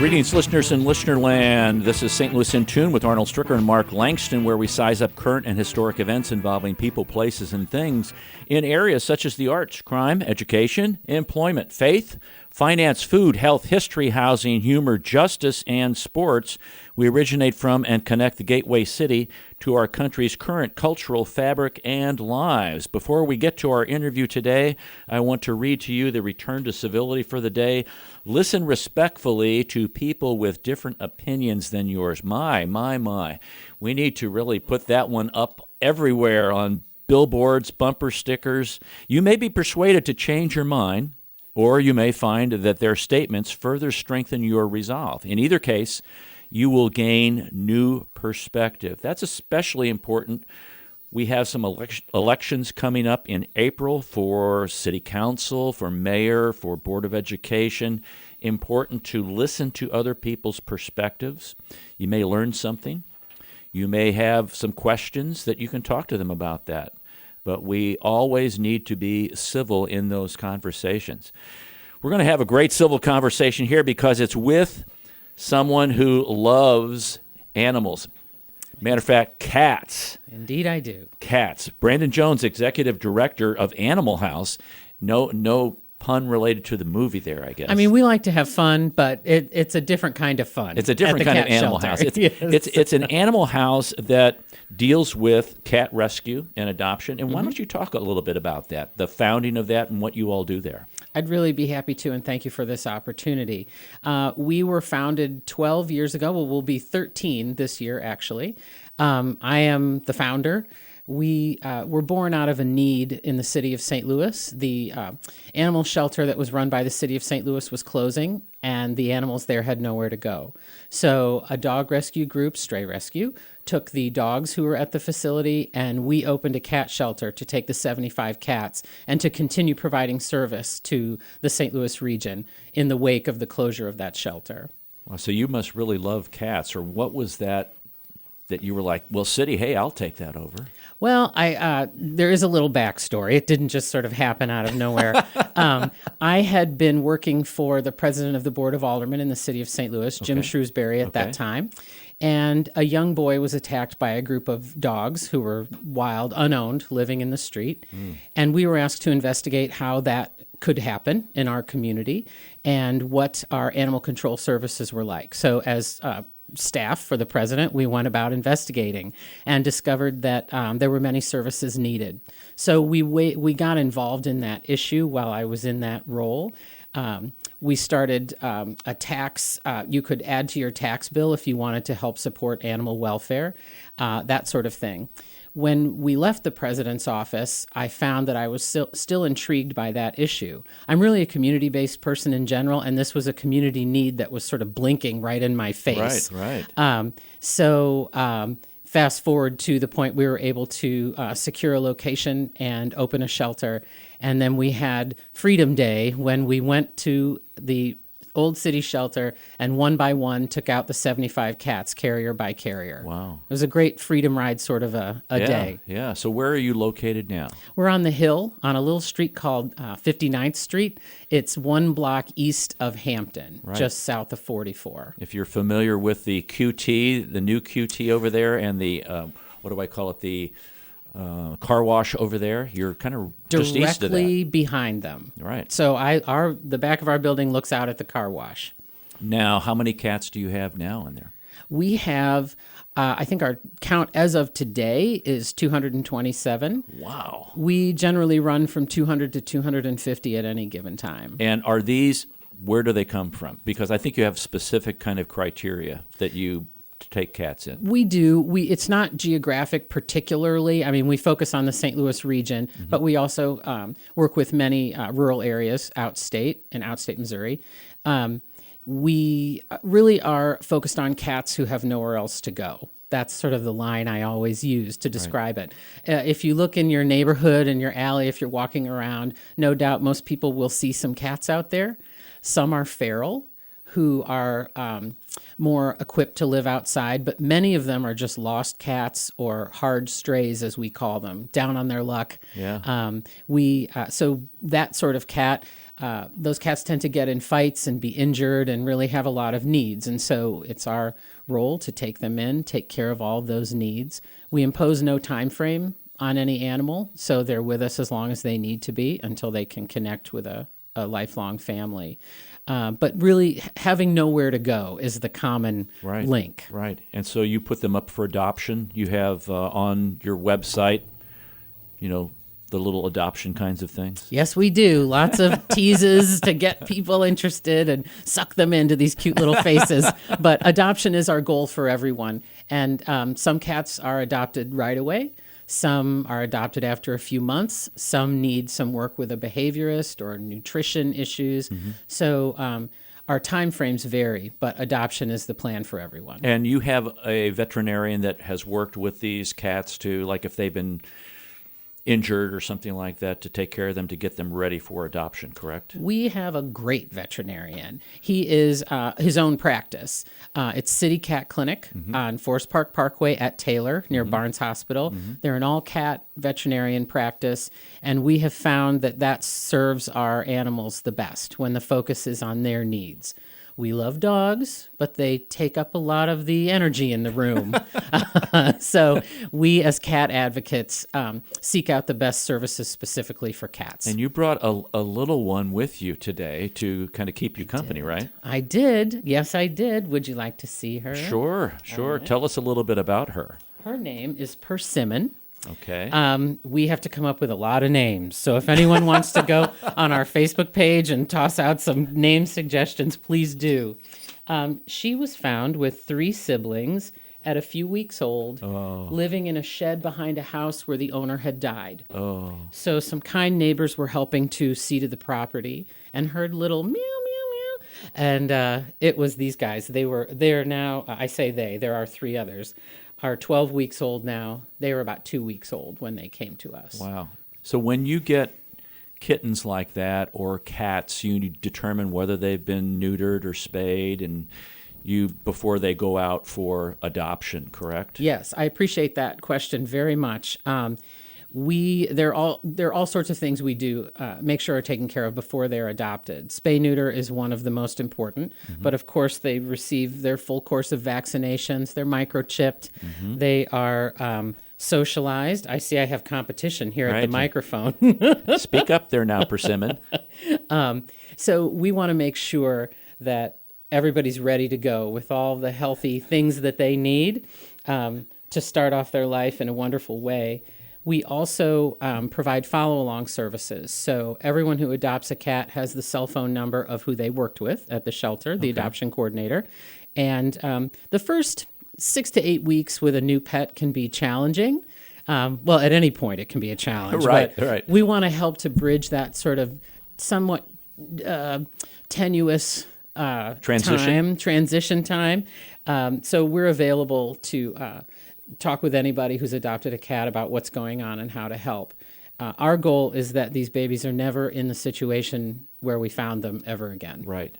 Greetings, listeners in Listenerland. This is St. Louis in Tune with Arnold Stricker and Mark Langston, where we size up current and historic events involving people, places, and things in areas such as the arts, crime, education, employment, faith, finance, food, health, history, housing, humor, justice, and sports. We originate from and connect the gateway city to our country's current cultural fabric and lives. Before we get to our interview today, I want to read to you the return to civility for the day. Listen respectfully to people with different opinions than yours. My. We need to really put that one up everywhere on billboards, bumper stickers. You may be persuaded to change your mind, or you may find that their statements further strengthen your resolve. In either case, you will gain new perspective. That's especially important. We have some elections coming up in April for city council, for mayor, for board of education. Important to listen to other people's perspectives. You may learn something. You may have some questions that you can talk to them about that. But we always need to be civil in those conversations. We're going to have a great civil conversation here because it's with someone who loves animals. Matter of fact, cats. Indeed I do. Cats. Brandon Jones, Executive Director of Animal House. No pun related to the movie there, I guess. I mean, we like to have fun, but it's a different kind of fun. It's a different kind of animal house. It's an animal house that deals with cat rescue and adoption. And why don't you talk a little bit about that, the founding of that and what you all do there? I'd really be happy to, and thank you for this opportunity. We were founded 12 years ago. Well, we'll be 13 this year, actually. I am the founder. We were born out of a need in the city of St. Louis. The animal shelter that was run by the city of St. Louis was closing, and the animals there had nowhere to go. So a dog rescue group, Stray Rescue, took the dogs who were at the facility, and we opened a cat shelter to take the 75 cats and to continue providing service to the St. Louis region in the wake of the closure of that shelter. Well, so you must really love cats, or what was that you were like, well, city, hey, I'll take that over? Well, there is a little backstory. It didn't just sort of happen out of nowhere. I had been working for the president of the Board of Aldermen in the city of St. Louis, Jim Shrewsbury at that time, and a young boy was attacked by a group of dogs who were wild, unowned, living in the street, and we were asked to investigate how that could happen in our community and what our animal control services were like. So as staff for the president, we went about investigating and discovered that there were many services needed. So we got involved in that issue while I was in that role. We started a tax. You could add to your tax bill if you wanted to help support animal welfare, that sort of thing. When we left the president's office, I found that I was still intrigued by that issue. I'm really a community-based person in general, and this was a community need that was sort of blinking right in my face. Right. Fast forward to the point we were able to secure a location and open a shelter. And then we had Freedom Day when we went to the old city shelter and one by one took out the 75 cats, carrier by carrier. Wow. It was a great freedom ride sort of a day. Yeah. So where are you located now? We're on the hill on a little street called 59th Street. It's one block east of Hampton, just south of 44. If you're familiar with the QT, the new QT over there, and the, what do I call it, the car wash over there, you're kind of just east of that. Directly behind them. Right. So the back of our building looks out at the car wash. Now, how many cats do you have now in there? We have, I think our count as of today is 227. Wow. We generally run from 200 to 250 at any given time. And are these, where do they come from? Because I think you have specific kind of criteria that you take cats in. We do. It's not geographic particularly. I mean, we focus on the St. Louis region, but we also work with many rural areas outstate Missouri. We really are focused on cats who have nowhere else to go. That's sort of the line I always use to describe it. If you look in your neighborhood, in your alley, if you're walking around, no doubt most people will see some cats out there. Some are feral, who are more equipped to live outside, but many of them are just lost cats or hard strays, as we call them, down on their luck. Yeah. So that sort of cat, those cats tend to get in fights and be injured and really have a lot of needs. And so it's our role to take them in, take care of all of those needs. We impose no time frame on any animal, so they're with us as long as they need to be until they can connect with a lifelong family. But really, having nowhere to go is the common link. Right. And so you put them up for adoption. You have on your website, the little adoption kinds of things. Yes, we do. Lots of teases to get people interested and suck them into these cute little faces. But adoption is our goal for everyone. And some cats are adopted right away. Some are adopted after a few months. Some need some work with a behaviorist or nutrition issues. So our time frames vary, but adoption is the plan for everyone. And you have a veterinarian that has worked with these cats to, like if they've been injured or something like that, to take care of them, to get them ready for adoption, correct? We have a great veterinarian. He is his own practice. It's City Cat Clinic on Forest Park Parkway at Taylor, near Barnes Hospital. They're an all-cat veterinarian practice, and we have found that serves our animals the best when the focus is on their needs. We love dogs, but they take up a lot of the energy in the room. So we, as cat advocates, seek out the best services specifically for cats. And you brought a little one with you today to kind of keep you company, right? I did. Yes, I did. Would you like to see her? Sure. Right. Tell us a little bit about her. Her name is Persimmon. Okay. We have to come up with a lot of names. So if anyone wants to go on our Facebook page and toss out some name suggestions, please do. She was found with 3 siblings at a few weeks old, living in a shed behind a house where the owner had died. So some kind neighbors were helping to see to the property and heard little meow, meow, meow. And it was these guys. They're now, I say there are 3 others, are 12 weeks old now. They were about 2 weeks old when they came to us. Wow. So when you get kittens like that or cats, you determine whether they've been neutered or spayed and before they go out for adoption, correct? Yes, I appreciate that question very much. There are all sorts of things we do make sure are taken care of before they're adopted. Spay neuter is one of the most important, but of course they receive their full course of vaccinations. They're microchipped. They are socialized. I see I have competition here at the microphone. Speak up there now, Persimmon. So we want to make sure that everybody's ready to go with all the healthy things that they need to start off their life in a wonderful way. We also provide follow-along services. So everyone who adopts a cat has the cell phone number of who they worked with at the shelter, the adoption coordinator. And the first 6 to 8 weeks with a new pet can be challenging. Well, at any point it can be a challenge. Right. We want to help to bridge that sort of somewhat tenuous transition time. So we're available to talk with anybody who's adopted a cat about what's going on and how to help. Our goal is that these babies are never in the situation where we found them ever again. Right.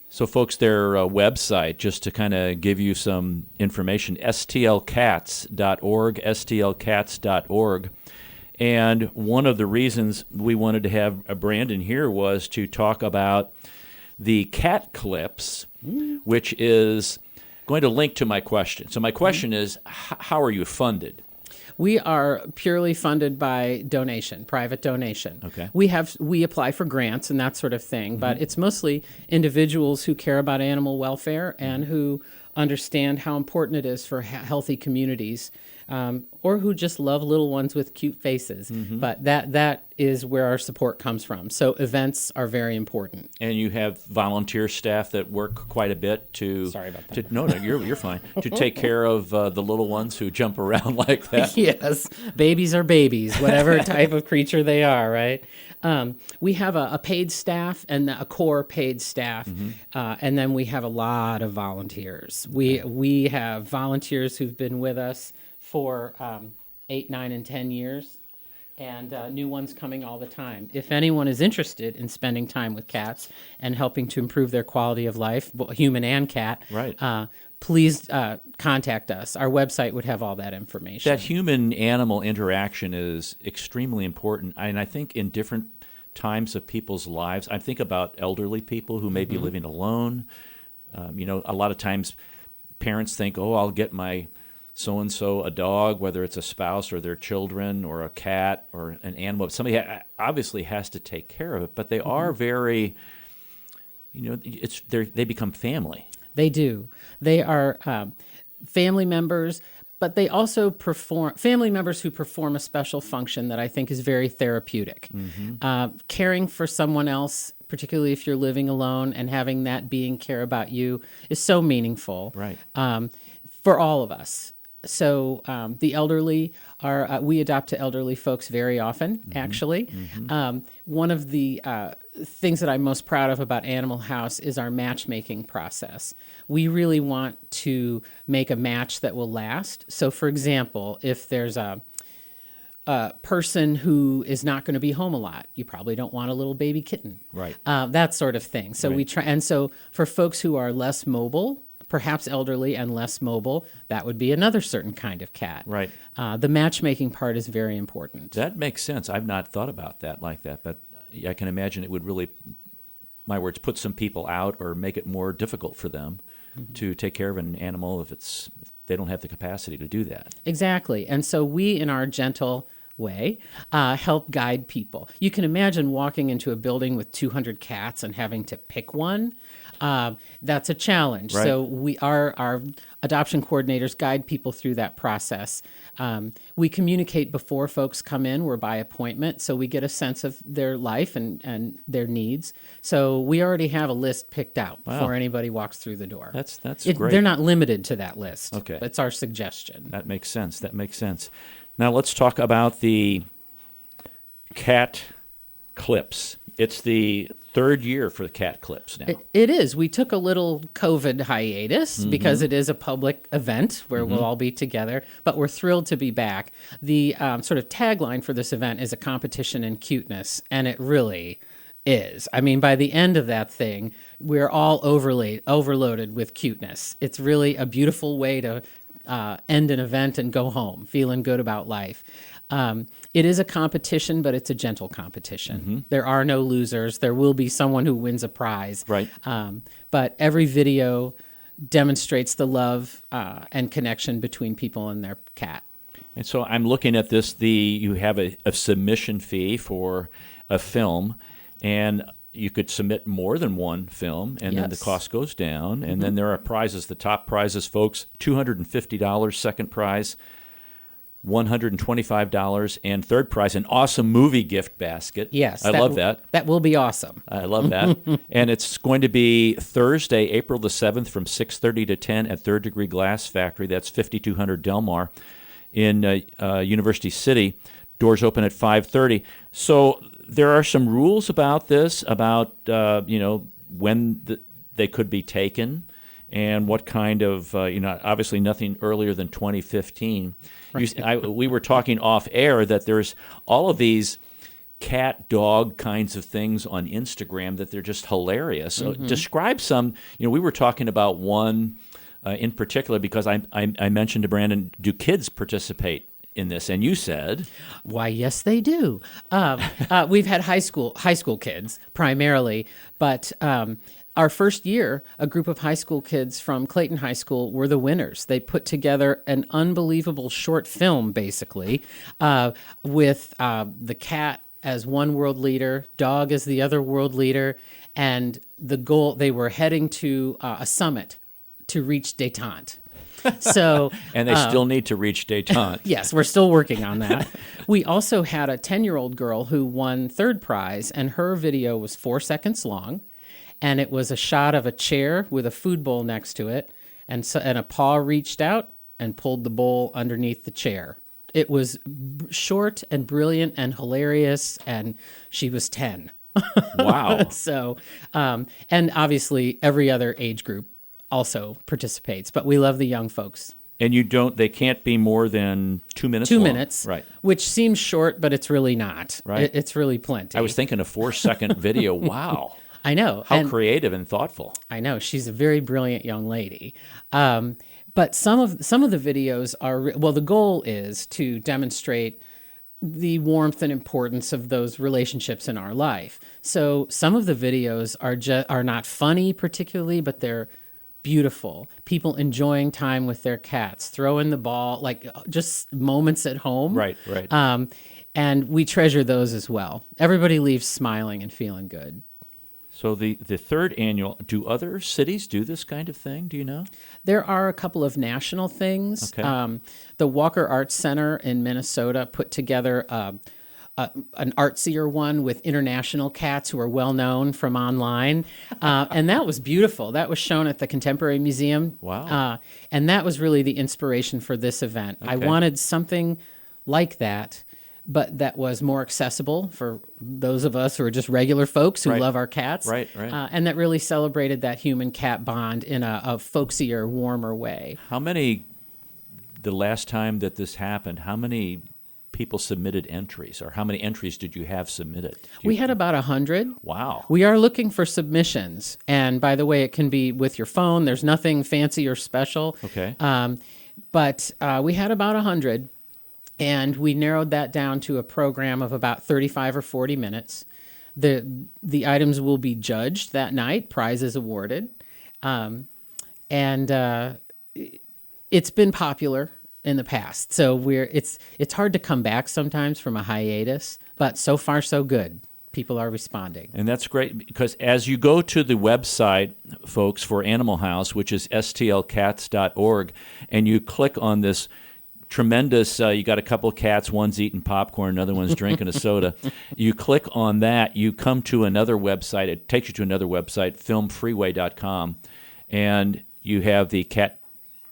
So, folks, their website, just to kind of give you some information, stlcats.org, stlcats.org. And one of the reasons we wanted to have Brandon here was to talk about the cat clips, which is going to link to my question. So my question is, how are you funded? We are purely funded by donation, private donation. Okay. We apply for grants and that sort of thing, but it's mostly individuals who care about animal welfare and who understand how important it is for healthy communities, or who just love little ones with cute faces. But that is where our support comes from. So events are very important. And you have volunteer staff that work quite a bit to... Sorry about that. No, you're fine. To take care of the little ones who jump around like that. Yes, babies are babies, whatever type of creature they are, right? We have a paid staff and a core paid staff, and then we have a lot of volunteers. We have volunteers who've been with us for 8, 9, and 10 years. and new ones coming all the time. If anyone is interested in spending time with cats and helping to improve their quality of life, human and cat, Right. Please contact us. Our website would have all that information. That human-animal interaction is extremely important, and I think in different times of people's lives, I think about elderly people who may be living alone. A lot of times parents think, oh, I'll get my so-and-so a dog, whether it's a spouse or their children or a cat or an animal. Somebody obviously has to take care of it, but they are very, they become family. They do. They are family members, but they also family members who perform a special function that I think is very therapeutic. Caring for someone else, particularly if you're living alone, and having that being care about you is so meaningful, Right. For all of us. So the elderly we adopt to elderly folks very often, actually. One of the things that I'm most proud of about Animal House is our matchmaking process. We really want to make a match that will last. So, for example, if there's a person who is not going to be home a lot, you probably don't want a little baby kitten. Right. That sort of thing. So Right. we try, and so for folks who are less mobile, perhaps elderly and less mobile, that would be another certain kind of cat. Right. The matchmaking part is very important. That makes sense. I've not thought about that like that, but I can imagine it would really, my words, put some people out or make it more difficult for them to take care of an animal if they don't have the capacity to do that. Exactly. And so we, in our gentle way, help guide people. You can imagine walking into a building with 200 cats and having to pick one. That's a challenge. Right. So our adoption coordinators guide people through that process. We communicate before folks come in. We're by appointment, so we get a sense of their life and their needs. So we already have a list picked out before anybody walks through the door. That's great. They're not limited to that list. Okay. That's our suggestion. That makes sense. That makes sense. Now let's talk about the cat clips. It's the third year for the cat clips now. It is. We took a little COVID hiatus because it is a public event where we'll all be together, but we're thrilled to be back. The sort of tagline for this event is a competition in cuteness, and it really is. I mean, by the end of that thing, we're all overloaded with cuteness. It's really a beautiful way to end an event and go home feeling good about life. It is a competition, but it's a gentle competition. There are no losers. There will be someone who wins a prize. Right. But every video demonstrates the love and connection between people and their cat. And so I'm looking at this. You have a submission fee for a film, and you could submit more than one film, and then the Yes. cost goes down. And then there are prizes. The top prizes, folks, $250. Second prize, $125, and third prize, an awesome movie gift basket. Yes. I love that. That will be awesome. I love that. And it's going to be Thursday, April the 7th from 6:30 to 10 at Third Degree Glass Factory. That's 5200 Delmar in University City. Doors open at 5:30. So there are some rules about this, about when they could be taken and what kind of, obviously nothing earlier than 2015. We were talking off air that there's all of these cat, dog kinds of things on Instagram that they're just hilarious. So describe some, we were talking about one in particular because I mentioned to Brandon, do kids participate in this? And you said, Why, yes, they do. We've had high school kids primarily, but our first year, a group of high school kids from Clayton High School were the winners. They put together an unbelievable short film, basically, with the cat as one world leader, dog as the other world leader, and the goal, they were heading to a summit to reach détente. So, and they still need to reach détente. Yes, we're still working on that. We also had a 10-year-old girl who won third prize, and her video was 4 seconds long, and it was a shot of a chair with a food bowl next to it, and a paw reached out and pulled the bowl underneath the chair. It was short and brilliant and hilarious, and she was 10. Wow. So, and obviously every other age group also participates, but we love the young folks. And they can't be more than 2 minutes 2 long. minutes, Right. which seems short, but it's really not. Right. It's really plenty. I was thinking a 4-second video. Wow. I know. How creative and thoughtful. I know. She's a very brilliant young lady. But some of the videos are, well, the goal is to demonstrate the warmth and importance of those relationships in our life. So some of the videos are not funny particularly, but they're beautiful. People enjoying time with their cats, throwing the ball, like just moments at home. Right, right. And we treasure those as well. Everybody leaves smiling and feeling good. So the third annual, do other cities do this kind of thing? Do you know? There are a couple of national things. Okay. The Walker Arts Center in Minnesota put together an artsier one with international cats who are well known from online. And that was beautiful. That was shown at the Contemporary Museum. Wow. And that was really the inspiration for this event. I wanted something like that, but that was more accessible for those of us who are just regular folks who love our cats. Right. And that really celebrated that human-cat bond in a folksier, warmer way. The last time that this happened, how many people submitted entries, or how many entries did you have submitted? We had about 100. Wow. We are looking for submissions. And by the way, it can be with your phone. There's nothing fancy or special. Okay. But we had about 100. And we narrowed that down to a program of about 35 or 40 minutes. The items will be judged that night, prizes awarded. And it's been popular in the past. So it's hard to come back sometimes from a hiatus, but so far so good. People are responding. And that's great, because as you go to the website, folks, for Animal House, which is stlcats.org, and you click on this tremendous, you got a couple of cats, one's eating popcorn, another one's drinking a soda. You click on that, you come to another website. It takes you to another website, filmfreeway.com, and you have the Cat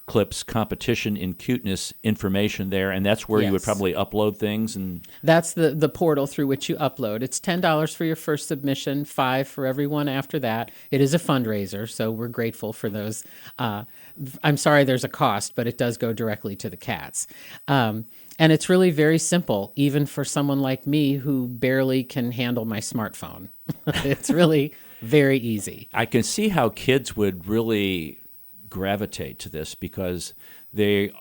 Clips competition in cuteness information there, and that's where you would probably upload things. And that's the portal through which you upload. It's $10 for your first submission, $5 for everyone after that. It is a fundraiser, so we're grateful for those. I'm sorry there's a cost, but it does go directly to the cats. And it's really very simple, even for someone like me who barely can handle my smartphone. It's really very easy. I can see how kids would really gravitate to this, because they,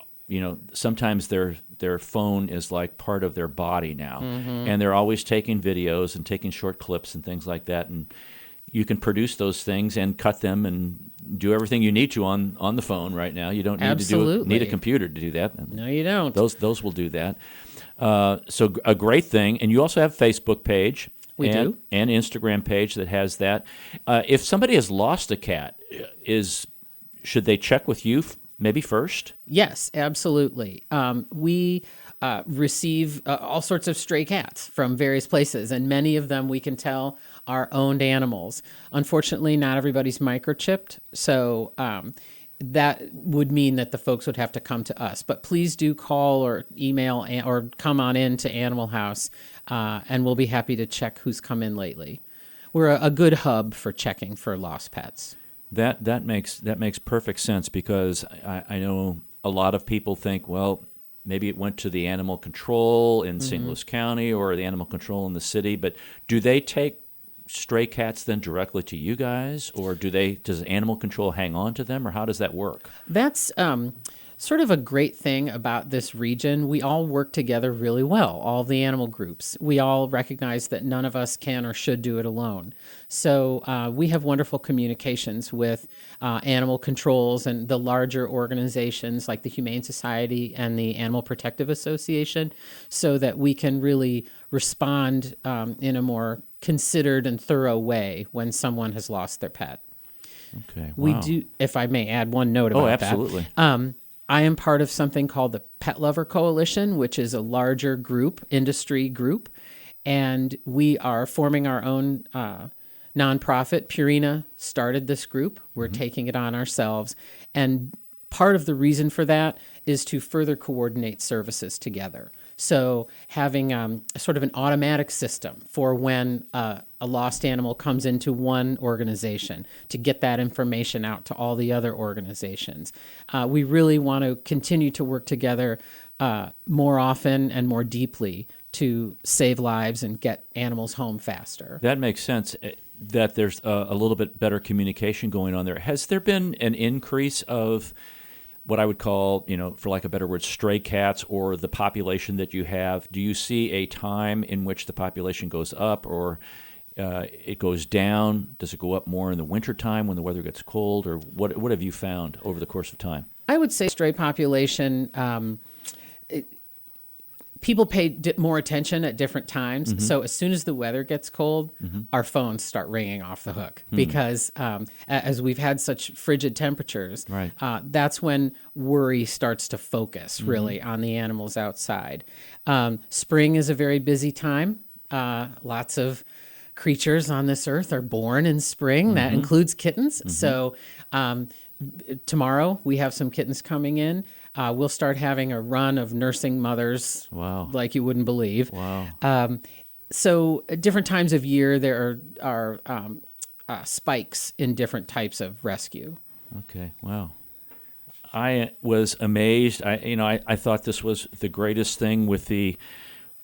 sometimes their phone is like part of their body now, and they're always taking videos and taking short clips and things like that, and you can produce those things and cut them and do everything you need to on the phone right now. You don't need to need a computer to do that. No, you don't. Those will do that. So a great thing, and you also have a Facebook page. We do. And Instagram page that has that. If somebody has lost a cat, should they check with you maybe first? Yes, absolutely. We receive all sorts of stray cats from various places, and many of them we can tell are owned animals. Unfortunately, not everybody's microchipped, so that would mean that the folks would have to come to us. But please do call or email or come on in to Animal House, and we'll be happy to check who's come in lately. We're a good hub for checking for lost pets. That makes perfect sense, because I know a lot of people think, well, maybe it went to the animal control in St. Louis County or the animal control in the city, but do they take stray cats then directly to you guys, or does animal control hang on to them, or how does that work? That's sort of a great thing about this region. We all work together really well, all the animal groups. We all recognize that none of us can or should do it alone. So we have wonderful communications with animal controls and the larger organizations like the Humane Society and the Animal Protective Association, so that we can really respond in a more considered and thorough way when someone has lost their pet. Okay, wow. We do, if I may add one note about that. Oh, absolutely. I am part of something called the Pet Lover Coalition, which is a larger group, industry group, and we are forming our own nonprofit. Purina started this group. We're taking it on ourselves, and part of the reason for that is to further coordinate services together. So having sort of an automatic system for when a lost animal comes into one organization to get that information out to all the other organizations. We really want to continue to work together more often and more deeply to save lives and get animals home faster. That makes sense, that there's a little bit better communication going on there. Has there been an increase of what I would call, for lack of a better word, stray cats, or the population that you have? Do you see a time in which the population goes up, or it goes down? Does it go up more in the wintertime when the weather gets cold, or what have you found over the course of time? I would say stray population, people pay more attention at different times. Mm-hmm. So as soon as the weather gets cold, mm-hmm. our phones start ringing off the hook because as we've had such frigid temperatures, right. That's when worry starts to focus really on the animals outside. Spring is a very busy time. Lots of creatures on this earth are born in spring. That includes kittens. So tomorrow we have some kittens coming in. We'll start having a run of nursing mothers like you wouldn't believe. Wow. So at different times of year, there are spikes in different types of rescue. Okay, wow. I was amazed. I thought this was the greatest thing with the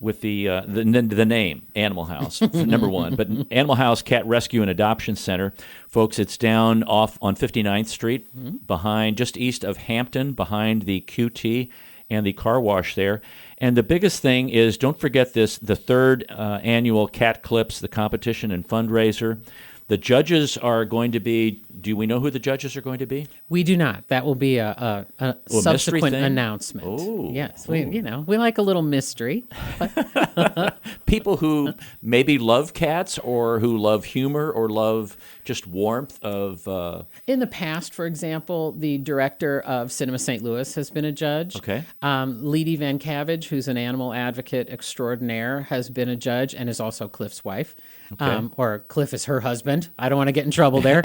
name Animal House, number one. But Animal House Cat Rescue and Adoption Center, folks, it's down off on 59th Street, behind, just east of Hampton, behind the QT and the car wash there. And the biggest thing is, don't forget this, the third annual Cat Clips, the competition and fundraiser. The judges are going to be, do we know who the judges are going to be? We do not. That will be a subsequent announcement. Oh. Yes. We like a little mystery. People who maybe love cats, or who love humor, or love just warmth of... In the past, for example, the director of Cinema St. Louis has been a judge. Okay. Leedy Van Cavage, who's an animal advocate extraordinaire, has been a judge and is also Cliff's wife. Okay. Or Cliff is her husband. I don't want to get in trouble there.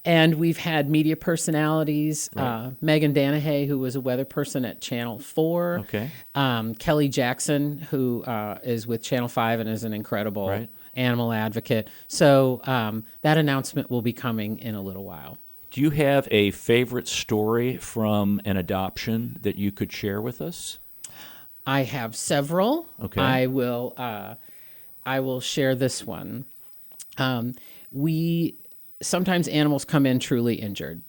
And we've had media personalities, Right. Megan Danahay, who was a weather person at Channel 4. Okay. Kelly Jackson, who is with Channel 5 and is an incredible animal advocate. So that announcement will be coming in a little while. Do you have a favorite story from an adoption that you could share with us? I have several. Okay. I will share this one. Sometimes animals come in truly injured,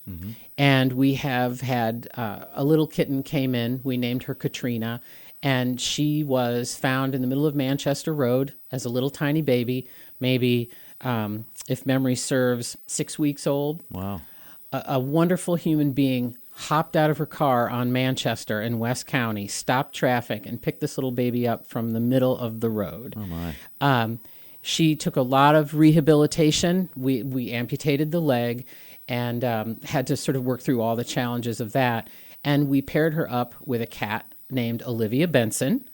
and we have had a little kitten came in. We named her Katrina, and she was found in the middle of Manchester Road as a little tiny baby, maybe, if memory serves, 6 weeks old. Wow. A wonderful human being hopped out of her car on Manchester in West County, stopped traffic, and picked this little baby up from the middle of the road. Oh, my. She took a lot of rehabilitation. We amputated the leg and had to sort of work through all the challenges of that. And we paired her up with a cat named Olivia Benson,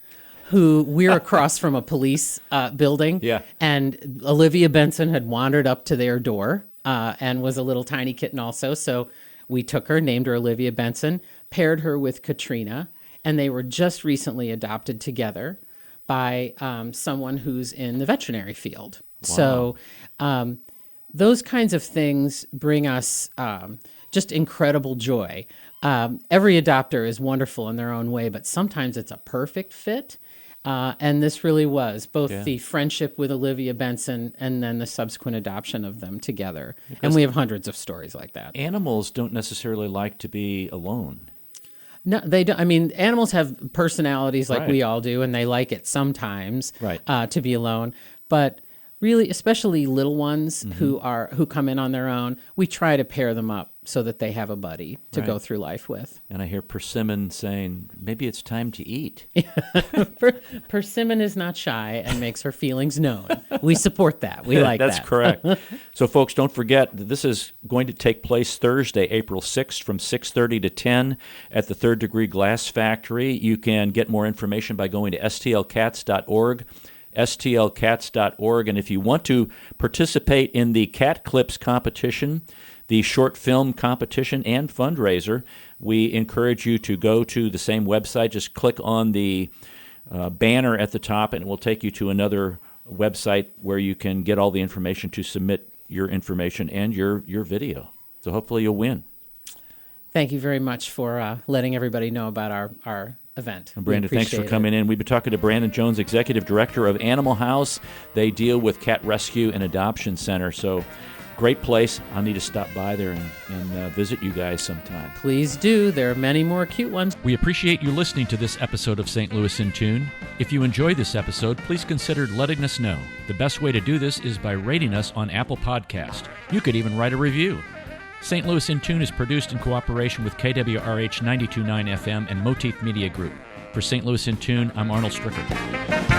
who we're across from a police building. Yeah. And Olivia Benson had wandered up to their door and was a little tiny kitten also. So we took her, named her Olivia Benson, paired her with Katrina, and they were just recently adopted together by someone who's in the veterinary field. Wow. So those kinds of things bring us just incredible joy. Every adopter is wonderful in their own way, but sometimes it's a perfect fit. And this really was both the friendship with Olivia Benson and then the subsequent adoption of them together. And we have hundreds of stories like that. Animals don't necessarily like to be alone. No, they don't. I mean, animals have personalities like Right. we all do, and they like it sometimes Right. To be alone. But really, especially little ones who come in on their own, we try to pair them up so that they have a buddy to go through life with. And I hear Persimmon saying, maybe it's time to eat. Persimmon is not shy and makes her feelings known. We support that. We like That's that. correct. So, folks, don't forget that this is going to take place Thursday, April 6th from 6:30 to 10 at the Third Degree Glass Factory. You can get more information by going to stlcats.org. stlcats.org. And if you want to participate in the Cat Clips competition, the short film competition and fundraiser, we encourage you to go to the same website. Just click on the banner at the top, and it will take you to another website where you can get all the information to submit your information and your video. So hopefully you'll win. Thank you very much for letting everybody know about our event. And Brandon, thanks for coming in. We've been talking to Brandon Jones, Executive Director of Animal House. They deal with cat rescue and adoption center. So great place. I'll need to stop by there and visit you guys sometime. Please do. There are many more cute ones. We appreciate you listening to this episode of St. Louis in Tune. If you enjoyed this episode, please consider letting us know. The best way to do this is by rating us on Apple Podcast. You could even write a review. St. Louis in Tune is produced in cooperation with KWRH 92.9 FM and Motif Media Group. For St. Louis in Tune, I'm Arnold Stricker.